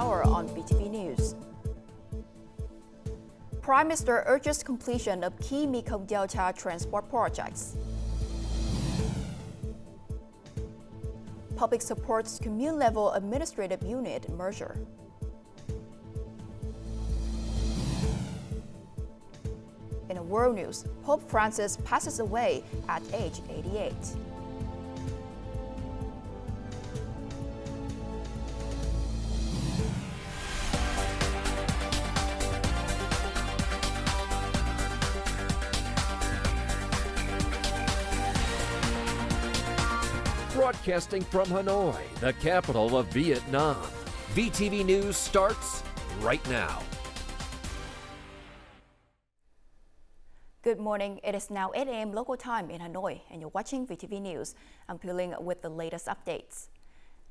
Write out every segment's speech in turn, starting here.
hour on VTV News. Prime Minister urges completion of key Mekong Delta transport projects. Public supports commune-level administrative unit merger. In world news, Pope Francis passes away at age 88. Broadcasting from Hanoi, the capital of Vietnam. VTV News starts right now. Good morning. It is now 8 a.m. local time in Hanoi, and you're watching VTV News. I'm Phie with the latest updates.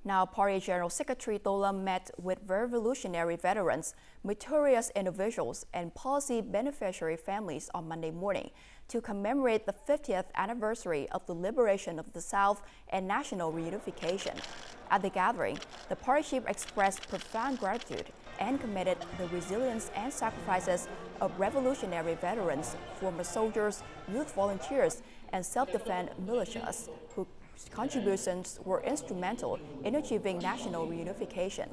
Now, Party General Secretary Tô Lâm met with revolutionary veterans, meritorious individuals, and policy beneficiary families on Monday morning to commemorate the 50th anniversary of the liberation of the South and national reunification. At the gathering, the party chief expressed profound gratitude and commended the resilience and sacrifices of revolutionary veterans, former soldiers, youth volunteers, and self-defense militias whose contributions were instrumental in achieving national reunification.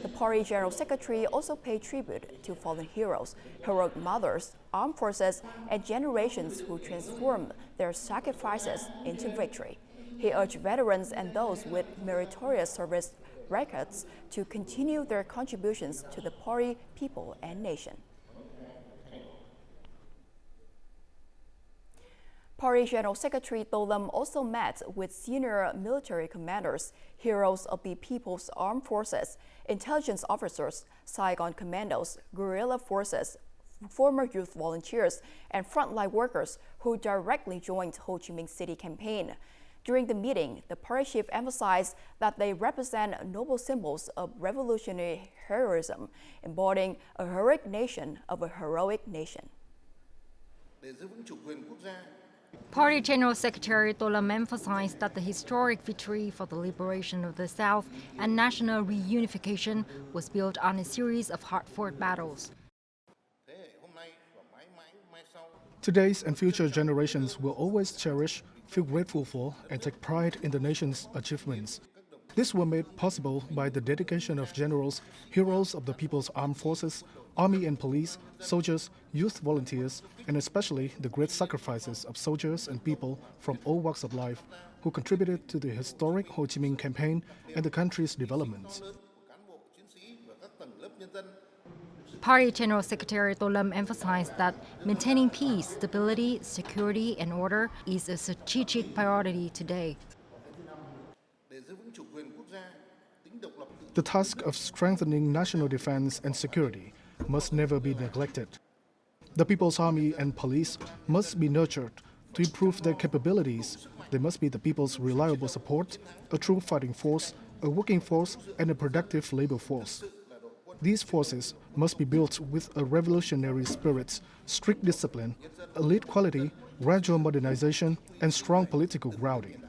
The party general secretary also paid tribute to fallen heroes, heroic mothers, armed forces, and generations who transformed their sacrifices into victory. He urged veterans and those with meritorious service records to continue their contributions to the party, people, and nation. Party General Secretary Tô Lâm also met with senior military commanders, heroes of the People's Armed Forces, intelligence officers, Saigon commandos, guerrilla forces, former youth volunteers, and frontline workers who directly joined Ho Chi Minh City campaign. During the meeting, the party chief emphasized that they represent noble symbols of revolutionary heroism, embodying a heroic nation of a heroic nation. Party General Secretary Tô Lâm emphasized that the historic victory for the liberation of the South and national reunification was built on a series of hard-fought battles. Today's and future generations will always cherish, feel grateful for, and take pride in the nation's achievements. This was made possible by the dedication of generals, heroes of the People's Armed Forces, Army and Police, soldiers, youth volunteers, and especially the great sacrifices of soldiers and people from all walks of life who contributed to the historic Ho Chi Minh campaign and the country's development. Party General Secretary Tô Lâm emphasized that maintaining peace, stability, security, and order is a strategic priority today. The task of strengthening national defense and security must never be neglected. The People's Army and Police must be nurtured to improve their capabilities. They must be the people's reliable support, a true fighting force, a working force, and a productive labor force. These forces must be built with a revolutionary spirit, strict discipline, elite quality, gradual modernization, and strong political grounding.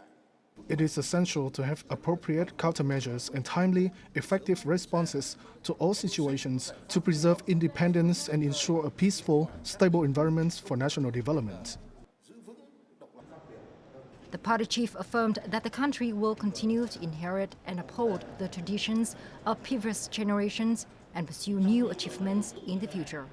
It is essential to have appropriate countermeasures and timely, effective responses to all situations to preserve independence and ensure a peaceful, stable environment for national development. The party chief affirmed that the country will continue to inherit and uphold the traditions of previous generations and pursue new achievements in the future.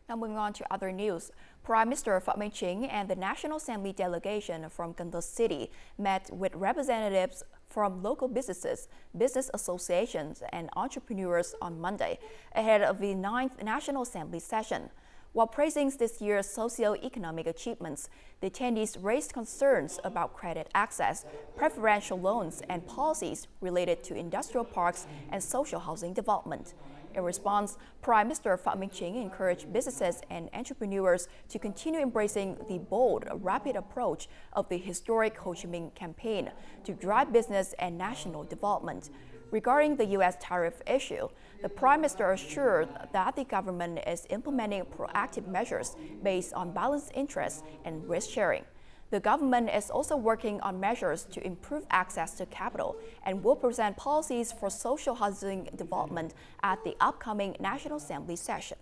Now moving on to other news. Prime Minister Phạm Minh Chính and the National Assembly delegation from Cần Thơ City met with representatives from local businesses, business associations, and entrepreneurs on Monday ahead of the 9th National Assembly session. While praising this year's socio-economic achievements, the attendees raised concerns about credit access, preferential loans, and policies related to industrial parks and social housing development. In response, Prime Minister Phạm Minh Chính encouraged businesses and entrepreneurs to continue embracing the bold, rapid approach of the historic Ho Chi Minh campaign to drive business and national development. Regarding the U.S. tariff issue, the Prime Minister assured that the government is implementing proactive measures based on balanced interests and risk sharing. The government is also working on measures to improve access to capital and will present policies for social housing development at the upcoming National Assembly session.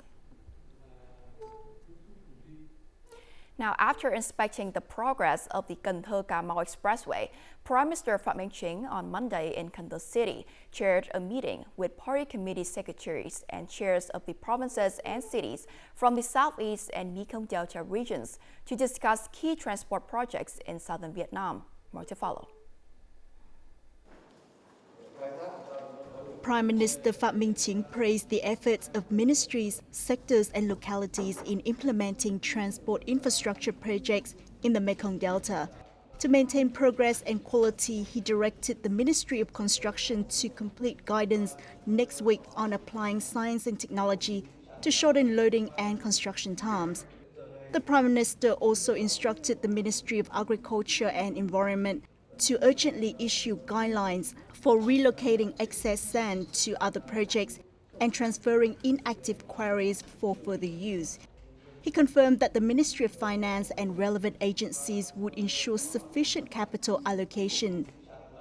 Now, after inspecting the progress of the Cần Thơ-Cà Mau Expressway, Prime Minister Phie on Monday in Cần Thơ City chaired a meeting with party committee secretaries and chairs of the provinces and cities from the Southeast and Mekong Delta regions to discuss key transport projects in southern Vietnam. More to follow. Prime Minister Phie praised the efforts of ministries, sectors and localities in implementing transport infrastructure projects in the Mekong Delta. To maintain progress and quality, he directed the Ministry of Construction to complete guidance next week on applying science and technology to shorten loading and construction times. The Prime Minister also instructed the Ministry of Agriculture and Environment to urgently issue guidelines for relocating excess sand to other projects and transferring inactive quarries for further use. He confirmed that the Ministry of Finance and relevant agencies would ensure sufficient capital allocation.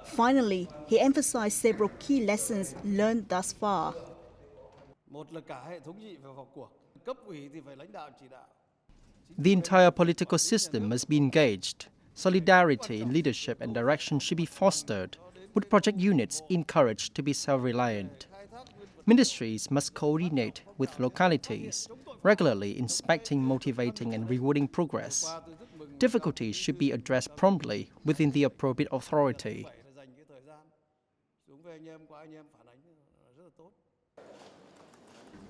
Finally, he emphasized several key lessons learned thus far. The entire political system must be engaged. Solidarity in leadership and direction should be fostered, with project units encouraged to be self-reliant. Ministries must coordinate with localities, regularly inspecting, motivating and rewarding progress. Difficulties should be addressed promptly within the appropriate authority.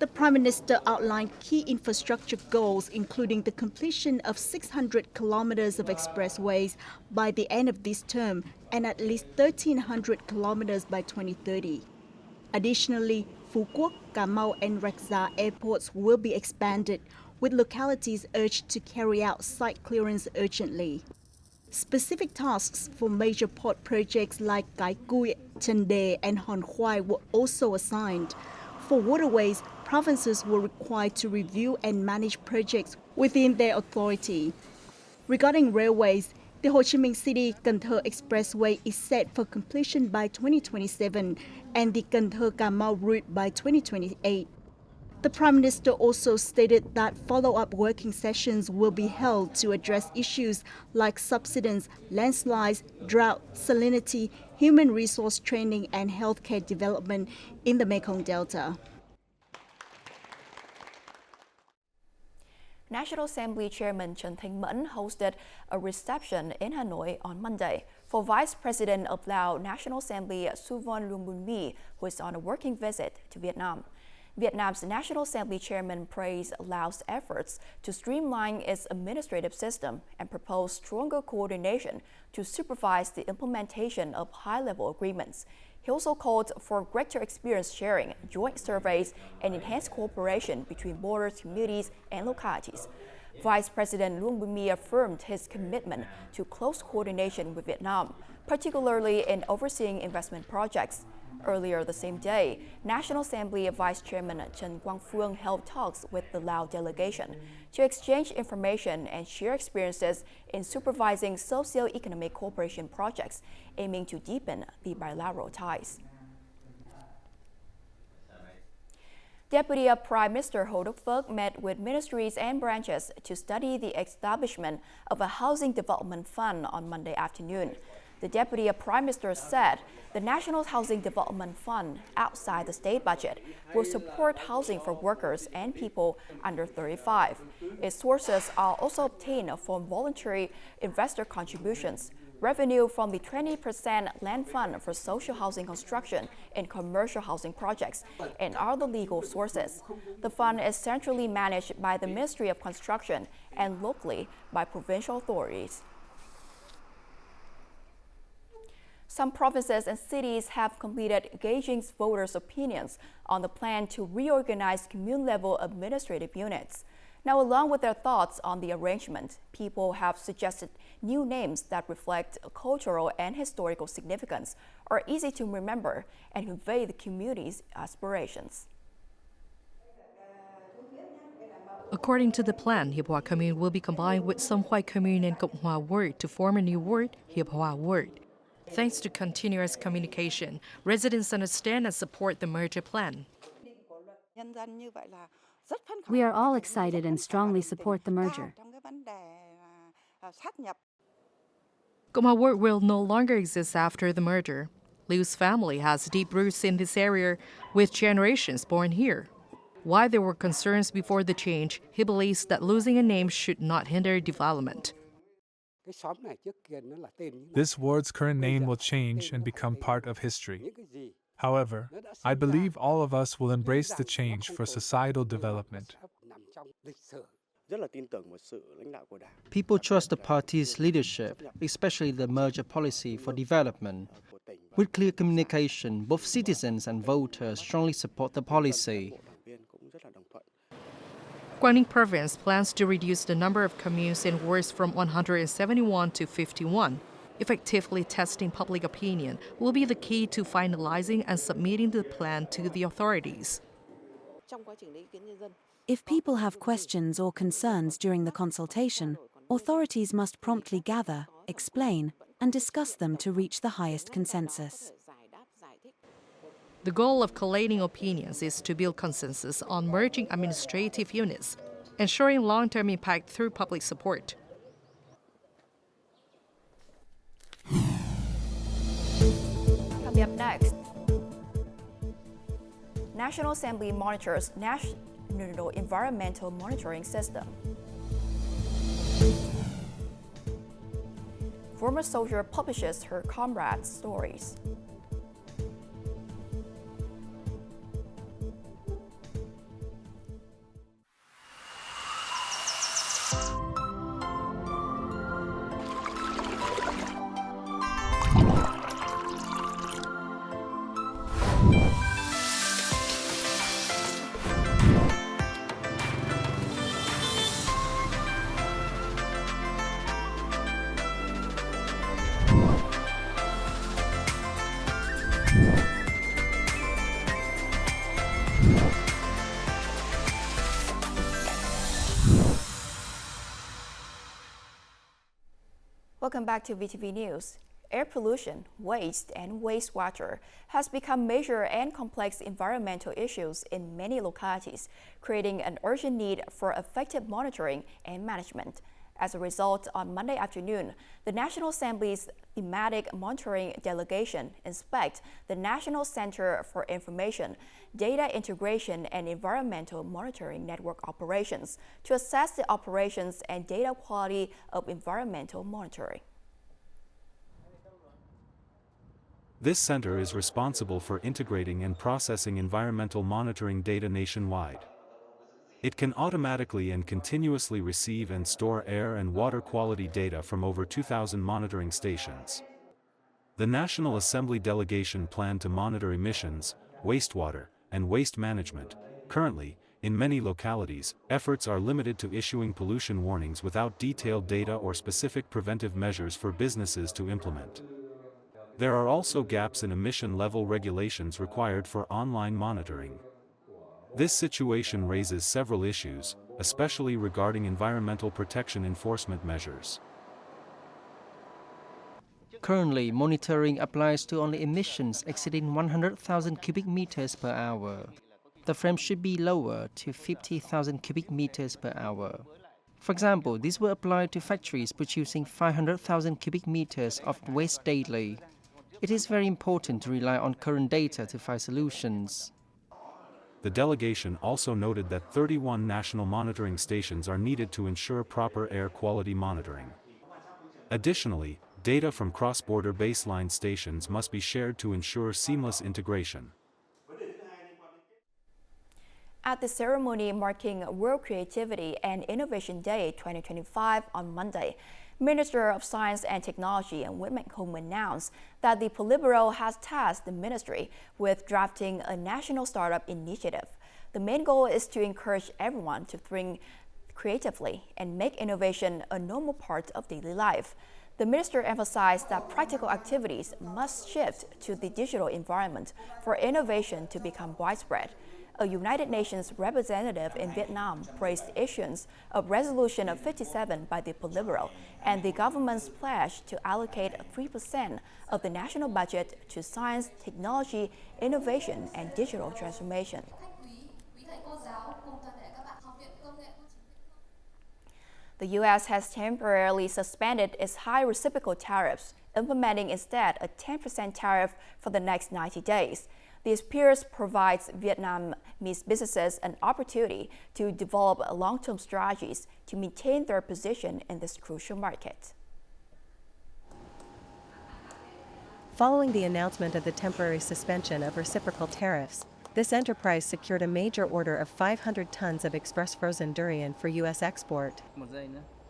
The Prime Minister outlined key infrastructure goals, including the completion of 600 kilometers of expressways by the end of this term and at least 1,300 kilometers by 2030. Additionally, Phu Quoc, Cà Mau and Rạch Giá airports will be expanded, with localities urged to carry out site clearance urgently. Specific tasks for major port projects like Cái Cui, Trần Đề and Hòn Khoai were also assigned. For waterways, provinces were required to review and manage projects within their authority. Regarding railways, the Ho Chi Minh City-Cần Thơ Expressway is set for completion by 2027 and the Cần Thơ-Cà Mau route by 2028. The Prime Minister also stated that follow-up working sessions will be held to address issues like subsidence, landslides, drought, salinity, human resource training and healthcare development in the Mekong Delta. National Assembly Chairman Trần Thanh Mẫn hosted a reception in Hanoi on Monday for Vice President of Lao National Assembly Suvan Lumbunmi, who is on a working visit to Vietnam. Vietnam's National Assembly Chairman praised Laos' efforts to streamline its administrative system and proposed stronger coordination to supervise the implementation of high-level agreements. He also called for greater experience sharing, joint surveys, and enhanced cooperation between border communities and localities. Vice President Luong Bun-mi affirmed his commitment to close coordination with Vietnam, particularly in overseeing investment projects. Earlier the same day, National Assembly Vice Chairman Trần Quang Phương held talks with the Lao delegation to exchange information and share experiences in supervising socio-economic cooperation projects, aiming to deepen the bilateral ties. Deputy Prime Minister Hồ Đức Phước met with ministries and branches to study the establishment of a housing development fund on Monday afternoon. The Deputy Prime Minister said the National Housing Development Fund, outside the state budget, will support housing for workers and people under 35. Its sources are also obtained from voluntary investor contributions, revenue from the 20% land fund for social housing construction and commercial housing projects, and other legal sources. The fund is centrally managed by the Ministry of Construction and locally by provincial authorities. Some provinces and cities have completed gauging voters' opinions on the plan to reorganize commune-level administrative units. Now, along with their thoughts on the arrangement, people have suggested new names that reflect cultural and historical significance, are easy to remember, and convey the community's aspirations. According to the plan, Hiệp Hòa Commune will be combined with Sông Khoai Commune and Cộng Hòa Ward to form a new ward, Hiệp Hòa Ward. Thanks to continuous communication, residents understand and support the merger plan. We are all excited and strongly support the merger. Cộng Hòa Ward will no longer exist after the merger. Liu's family has deep roots in this area, with generations born here. While there were concerns before the change, he believes that losing a name should not hinder development. This ward's current name will change and become part of history. However, I believe all of us will embrace the change for societal development. People trust the party's leadership, especially the merger policy for development. With clear communication, both citizens and voters strongly support the policy. Quang Ninh Province plans to reduce the number of communes and wards from 171 to 51. Effectively testing public opinion will be the key to finalizing and submitting the plan to the authorities. If people have questions or concerns during the consultation, authorities must promptly gather, explain, and discuss them to reach the highest consensus. The goal of collating opinions is to build consensus on merging administrative units, ensuring long-term impact through public support. Coming up next, National Assembly monitors national environmental monitoring system. Former soldier publishes her comrades' stories. Welcome back to VTV News. Air pollution, waste, and wastewater has become major and complex environmental issues in many localities, creating an urgent need for effective monitoring and management. As a result, on Monday afternoon, the National Assembly's thematic monitoring delegation inspected the National Center for Information, Data Integration and Environmental Monitoring Network operations to assess the operations and data quality of environmental monitoring. This center is responsible for integrating and processing environmental monitoring data nationwide. It can automatically and continuously receive and store air and water quality data from over 2,000 monitoring stations. The National Assembly delegation planned to monitor emissions, wastewater, and waste management. Currently, in many localities, efforts are limited to issuing pollution warnings without detailed data or specific preventive measures for businesses to implement. There are also gaps in emission level regulations required for online monitoring. This situation raises several issues, especially regarding environmental protection enforcement measures. Currently, monitoring applies to only emissions exceeding 100,000 cubic meters per hour. The frame should be lower to 50,000 cubic meters per hour. For example, this will apply to factories producing 500,000 cubic meters of waste daily. It is very important to rely on current data to find solutions. The delegation also noted that 31 national monitoring stations are needed to ensure proper air quality monitoring. Additionally, data from cross-border baseline stations must be shared to ensure seamless integration. At the ceremony marking World Creativity and Innovation Day 2025 on Monday, Minister of Science and Technology and Mekong announced that the Politburo has tasked the ministry with drafting a national startup initiative. The main goal is to encourage everyone to think creatively and make innovation a normal part of daily life. The minister emphasized that practical activities must shift to the digital environment for innovation to become widespread. A United Nations representative in Vietnam praised the issuance of Resolution 57 by the Politburo and the government's pledge to allocate 3% of the national budget to science, technology, innovation, and digital transformation. The U.S. has temporarily suspended its high reciprocal tariffs, implementing instead a 10% tariff for the next 90 days. This period provides Vietnamese businesses an opportunity to develop long-term strategies to maintain their position in this crucial market. Following the announcement of the temporary suspension of reciprocal tariffs, this enterprise secured a major order of 500 tons of express frozen durian for U.S. export.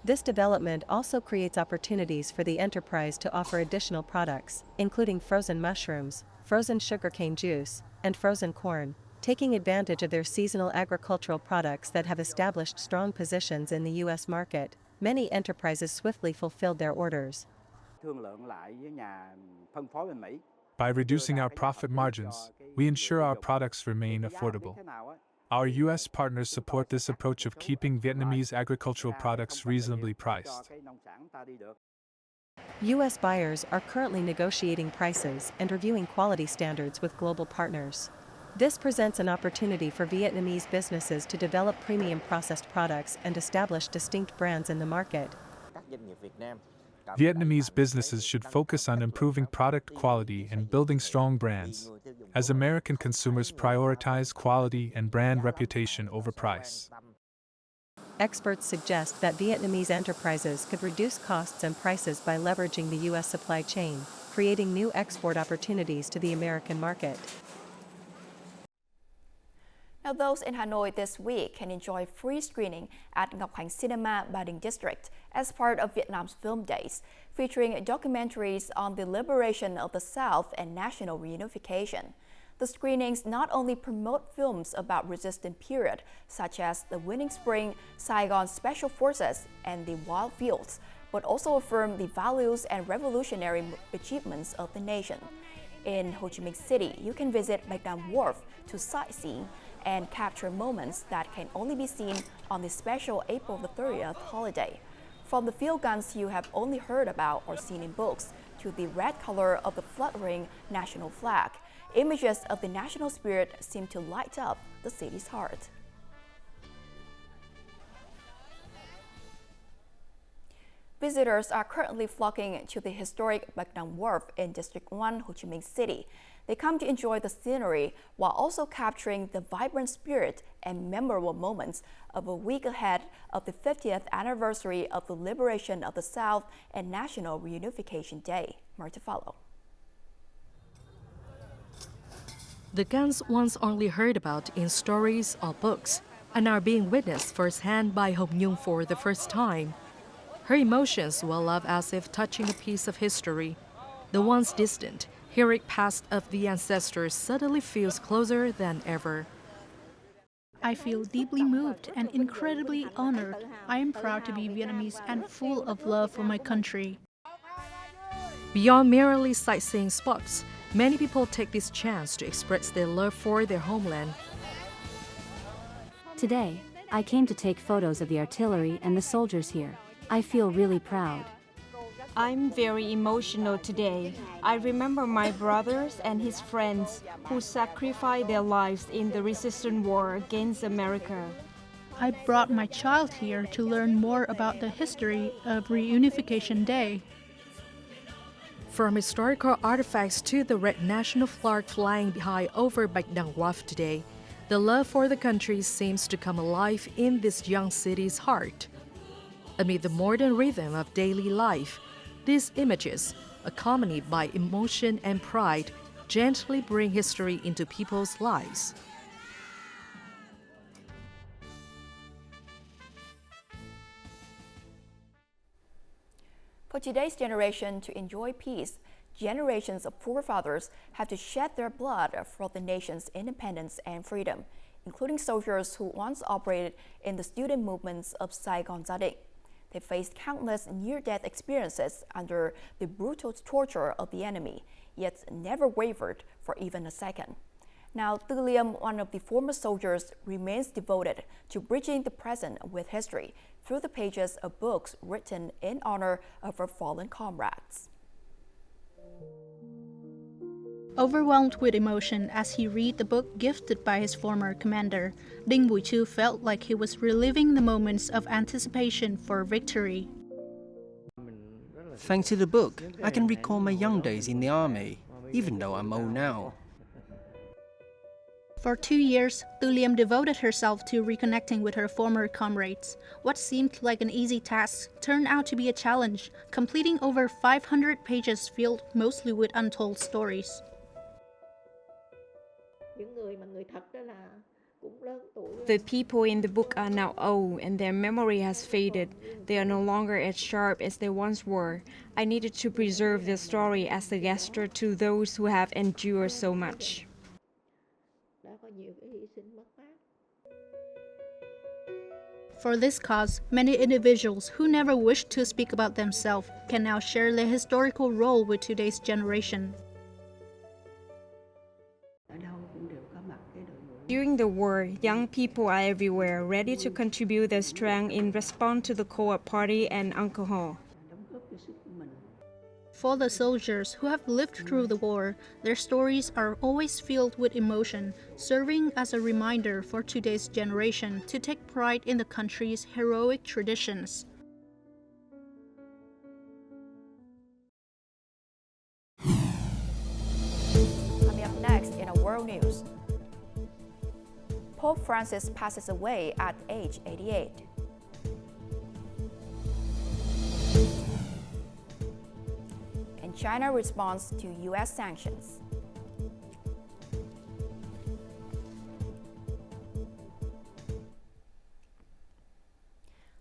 This development also creates opportunities for the enterprise to offer additional products, including frozen mushrooms, frozen sugarcane juice, and frozen corn, taking advantage of their seasonal agricultural products that have established strong positions in the U.S. market. Many enterprises swiftly fulfilled their orders. By reducing our profit margins, we ensure our products remain affordable. Our U.S. partners support this approach of keeping Vietnamese agricultural products reasonably priced. U.S. buyers are currently negotiating prices and reviewing quality standards with global partners. This presents an opportunity for Vietnamese businesses to develop premium processed products and establish distinct brands in the market. Vietnamese businesses should focus on improving product quality and building strong brands, as American consumers prioritize quality and brand reputation over price. Experts suggest that Vietnamese enterprises could reduce costs and prices by leveraging the U.S. supply chain, creating new export opportunities to the American market. Now, those in Hanoi this week can enjoy free screening at Ngọc Hạnh Cinema, Ba Đình District as part of Vietnam's Film Days, featuring documentaries on the liberation of the South and national reunification. The screenings not only promote films about resistance period, such as The Winning Spring, Saigon Special Forces, and The Wild Fields, but also affirm the values and revolutionary achievements of the nation. In Ho Chi Minh City, you can visit Bạch Đằng Wharf to sightsee and capture moments that can only be seen on the special April the 30th holiday. From the field guns you have only heard about or seen in books, to the red color of the fluttering national flag, images of the national spirit seem to light up the city's heart. Visitors are currently flocking to the historic Bạch Đằng Wharf in District 1, Ho Chi Minh City. They come to enjoy the scenery while also capturing the vibrant spirit and memorable moments of a week ahead of the 50th anniversary of the liberation of the South and National Reunification Day. More to follow. The guns once only heard about in stories or books and are being witnessed firsthand by Hồng Nhung for the first time. Her emotions well up as if touching a piece of history. The once distant, heroic past of the ancestors suddenly feels closer than ever. I feel deeply moved and incredibly honored. I am proud to be Vietnamese and full of love for my country. Beyond merely sightseeing spots, many people take this chance to express their love for their homeland. Today, I came to take photos of the artillery and the soldiers here. I feel really proud. I'm very emotional today. I remember my brothers and his friends who sacrificed their lives in the resistance war against America. I brought my child here to learn more about the history of Reunification Day. From historical artifacts to the red national flag flying high over Bạch Đằng Wharf today, the love for the country seems to come alive in this young city's heart. Amid the modern rhythm of daily life, these images, accompanied by emotion and pride, gently bring history into people's lives. For today's generation to enjoy peace, generations of forefathers have to shed their blood for the nation's independence and freedom, including soldiers who once operated in the student movements of Saigon Gia Đình. They faced countless near-death experiences under the brutal torture of the enemy, yet never wavered for even a second. Now, Tư Liêm, one of the former soldiers, remains devoted to bridging the present with history through the pages of books written in honor of her fallen comrades. Overwhelmed with emotion as he read the book gifted by his former commander, Đinh Bùi Chu felt like he was reliving the moments of anticipation for victory. Thanks to the book, I can recall my young days in the army, even though I'm old now. For 2 years, Tư Liêm devoted herself to reconnecting with her former comrades. What seemed like an easy task turned out to be a challenge, completing over 500 pages filled mostly with untold stories. The people in the book are now old and their memory has faded. They are no longer as sharp as they once were. I needed to preserve their story as a gesture to those who have endured so much. For this cause, many individuals who never wished to speak about themselves can now share their historical role with today's generation. During the war, young people are everywhere, ready to contribute their strength in response to the co-op party and alcohol. For the soldiers who have lived through the war, their stories are always filled with emotion, serving as a reminder for today's generation to take pride in the country's heroic traditions. Coming up next in our world news. Pope Francis passes away at age 88. And China responds to U.S. sanctions.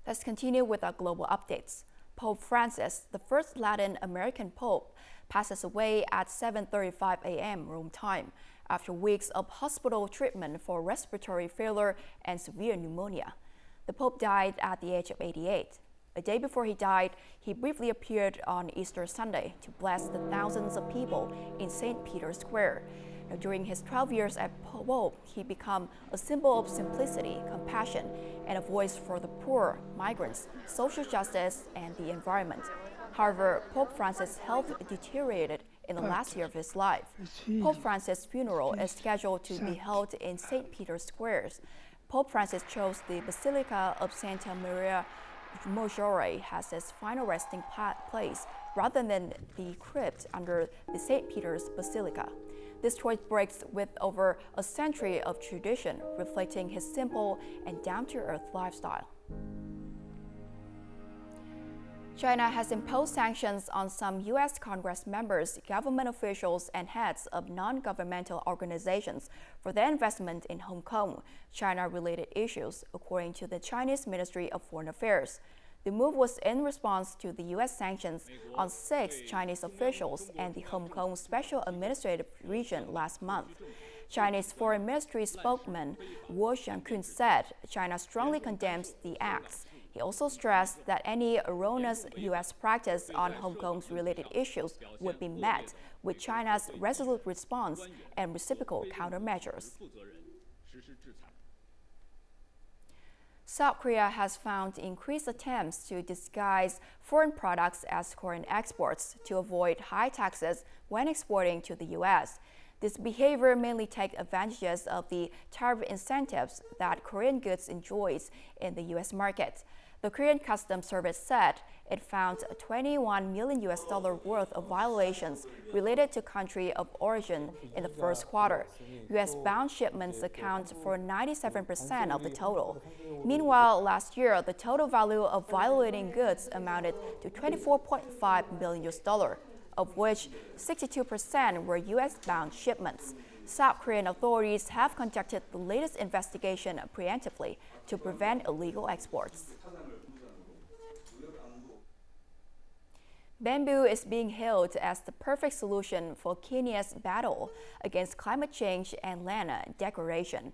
Let's continue with our global updates. Pope Francis, the first Latin American pope, passes away at 7:35 a.m. Rome time after weeks of hospital treatment for respiratory failure and severe pneumonia. The Pope died at the age of 88. A day before he died, he briefly appeared on Easter Sunday to bless the thousands of people in St. Peter's Square. Now, during his 12 years as Pope, he became a symbol of simplicity, compassion, and a voice for the poor, migrants, social justice, and the environment. However, Pope Francis' health deteriorated in the last year of his life. Pope Francis' funeral is scheduled to be held in St. Peter's Square. Pope Francis chose the Basilica of Santa Maria Maggiore as his final resting place rather than the crypt under the St. Peter's Basilica. This choice breaks with over a century of tradition, reflecting his simple and down-to-earth lifestyle. China has imposed sanctions on some U.S. Congress members, government officials, and heads of non-governmental organizations for their investment in Hong Kong, China-related issues, according to the Chinese Ministry of Foreign Affairs. The move was in response to the U.S. sanctions on 6 Chinese officials and the Hong Kong Special Administrative Region last month. Chinese Foreign Ministry spokesman Guo Xiankun said China strongly condemns the acts. He also stressed that any erroneous U.S. practice on Hong Kong's related issues would be met with China's resolute response and reciprocal countermeasures. South Korea has found increased attempts to disguise foreign products as Korean exports to avoid high taxes when exporting to the U.S. This behavior mainly takes advantages of the tariff incentives that Korean goods enjoys in the U.S. market. The Korean Customs Service said it found $21 million worth of violations related to country of origin in the first quarter. U.S.-bound shipments account for 97% of the total. Meanwhile, last year, the total value of violating goods amounted to $24.5 million, of which 62% were U.S.-bound shipments. South Korean authorities have conducted the latest investigation preemptively to prevent illegal exports. Bamboo is being hailed as the perfect solution for Kenya's battle against climate change and land degradation.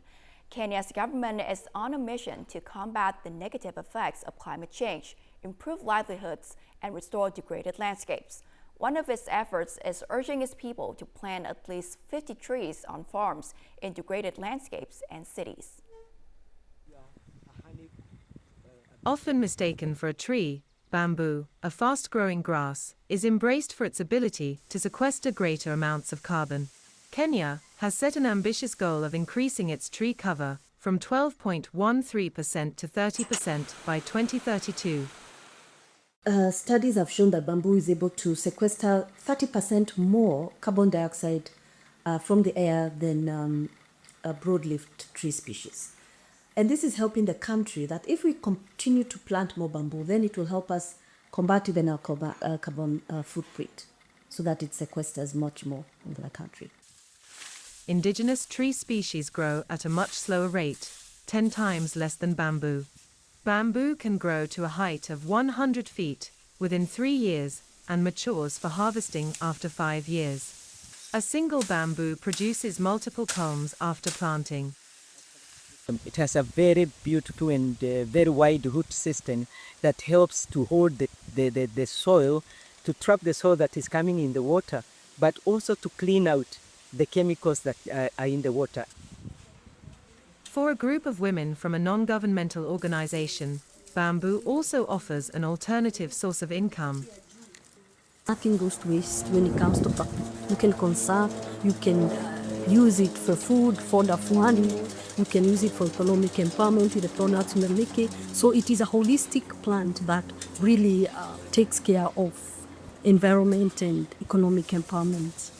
Kenya's government is on a mission to combat the negative effects of climate change, improve livelihoods, and restore degraded landscapes. One of its efforts is urging its people to plant at least 50 trees on farms in degraded landscapes and cities. Often mistaken for a tree, bamboo, a fast-growing grass, is embraced for its ability to sequester greater amounts of carbon. Kenya has set an ambitious goal of increasing its tree cover from 12.13% to 30% by 2032. Studies have shown that bamboo is able to sequester 30% more carbon dioxide from the air than broad-leaved tree species. And this is helping the country that if we continue to plant more bamboo, then it will help us combat even our carbon footprint so that it sequesters much more in the country. Indigenous tree species grow at a much slower rate, 10 times less than bamboo. Bamboo can grow to a height of 100 feet within 3 years and matures for harvesting after 5 years. A single bamboo produces multiple culms after planting. It has a very beautiful and very wide root system that helps to hold the soil, to trap the soil that is coming in the water, but also to clean out the chemicals that are in the water. For a group of women from a non-governmental organization, bamboo also offers an alternative source of income. Nothing goes to waste when it comes to bamboo. You can conserve, you can use it for food, fodder for animals, you can use it for economic empowerment with the products we make. So it is a holistic plant that really takes care of environment and economic empowerment.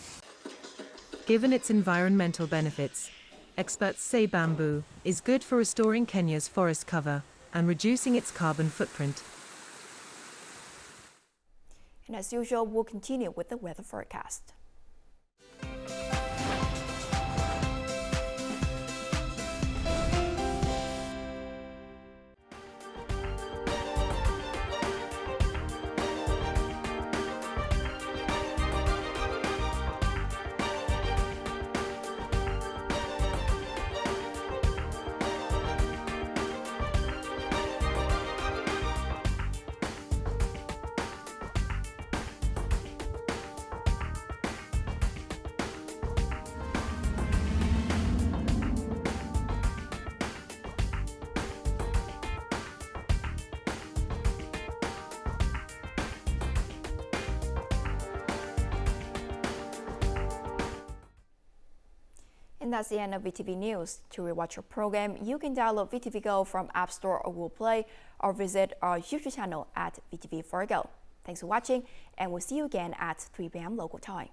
Given its environmental benefits, experts say bamboo is good for restoring Kenya's forest cover and reducing its carbon footprint. And as usual, we'll continue with the weather forecast. And that's the end of VTV News. To rewatch our program, you can download VTVgo from App Store or Google Play, or visit our YouTube channel at VTV4go. Thanks for watching, and we'll see you again at 3 p.m. local time.